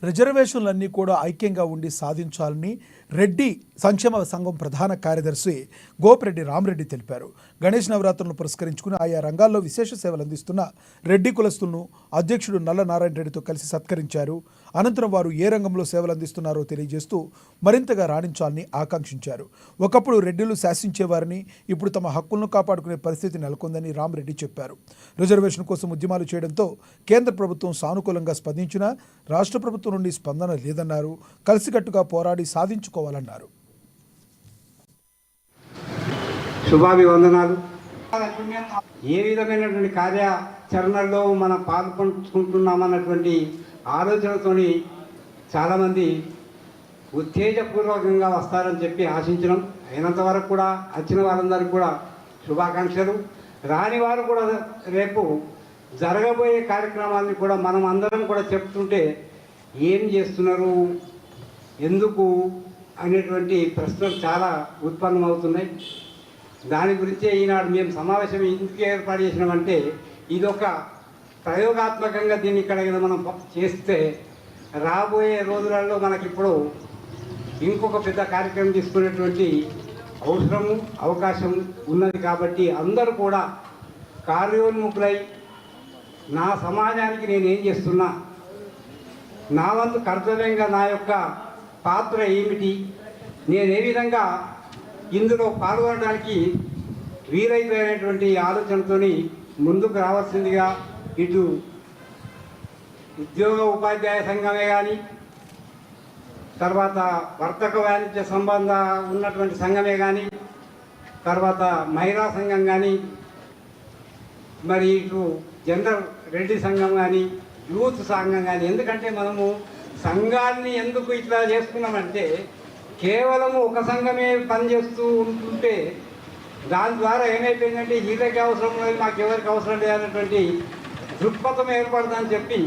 రిజర్వేషన్లన్నీ కూడా ఐక్యంగా ఉండి సాధించాలని రెడ్డి సంక్షేమ సంఘం ప్రధాన కార్యదర్శి గోపిరెడ్డి రామరెడ్డి తెలిపారు. గణేష్ నవరాత్రులను పురస్కరించుకుని ఆయా రంగాల్లో విశేష సేవలు అందిస్తున్న రెడ్డి కులస్తులను అధ్యక్షుడు నల్ల నారాయణ రెడ్డితో కలిసి సత్కరించారు. అనంతరం వారు ఏ రంగంలో సేవలు అందిస్తున్నారో తెలియజేస్తూ మరింతగా రాణించాలని ఆకాంక్షించారు. ఒకప్పుడు రెడ్డిలు శాసించేవారని, ఇప్పుడు తమ హక్కులను కాపాడుకునే పరిస్థితి నెలకొందని రామరెడ్డి చెప్పారు. రిజర్వేషన్ కోసం ఉద్యమాలు చేయడంతో కేంద్ర ప్రభుత్వం సానుకూలంగా స్పందించినా రాష్ట్ర ప్రభుత్వం నుండి స్పందన లేదన్నారు. కలిసికట్టుగా పోరాడి సాధించుకోవాలన్నారు. శుభాభివందనాలు. ఏ విధమైనటువంటి కార్యాచరణలో మనం పాల్పంచుకుంటున్నామన్నటువంటి ఆలోచనతోని చాలామంది ఉత్తేజపూర్వకంగా వస్తారని చెప్పి ఆశించడం, అయినంత వరకు కూడా వచ్చిన వారందరికీ కూడా శుభాకాంక్షలు. రాని వారు కూడా రేపు జరగబోయే కార్యక్రమాన్ని కూడా మనం అందరం కూడా చెప్తుంటే ఏం చేస్తున్నారు, ఎందుకు అనేటువంటి ప్రశ్నలు చాలా ఉత్పన్నమవుతున్నాయి. దాని గురించే ఈనాడు మేము సమావేశం ఎందుకు ఏర్పాటు చేసినామంటే, ఇదొక ప్రయోగాత్మకంగా దీన్ని ఇక్కడ మనం చేస్తే రాబోయే రోజులలో మనకిప్పుడు ఇంకొక పెద్ద కార్యక్రమం తీసుకునేటువంటి అవసరము అవకాశం ఉన్నది. కాబట్టి అందరూ కూడా కార్యోన్ముఖులై నా సమాజానికి నేనేం చేస్తున్నా, నా వంతు కర్తవ్యంగా నా యొక్క పాత్ర ఏమిటి, నేను ఏ విధంగా ఇందులో పాల్గొనడానికి వీలైపోయినటువంటి ఆలోచనతో ముందుకు రావాల్సిందిగా ఇటు ఉద్యోగ ఉపాధ్యాయ సంఘమే కానీ, తర్వాత వర్తక వాణిజ్య సంబంధ ఉన్నటువంటి సంఘమే కానీ, తర్వాత మహిళా సంఘం కానీ, మరి ఇటు జనరల్ రెడ్డి సంఘం కానీ, యూత్ సంఘం కానీ. ఎందుకంటే మనము సంఘాన్ని ఎందుకు ఇట్లా చేసుకున్నామంటే, కేవలం ఒక సంఘమే పనిచేస్తూ ఉంటుంటే దాని ద్వారా ఏమైపోయిందంటే వీళ్ళకి అవసరం లేదు, మాకు ఎవరికి అవసరం లేదన్నటువంటి దృక్పథం ఏర్పడదని చెప్పి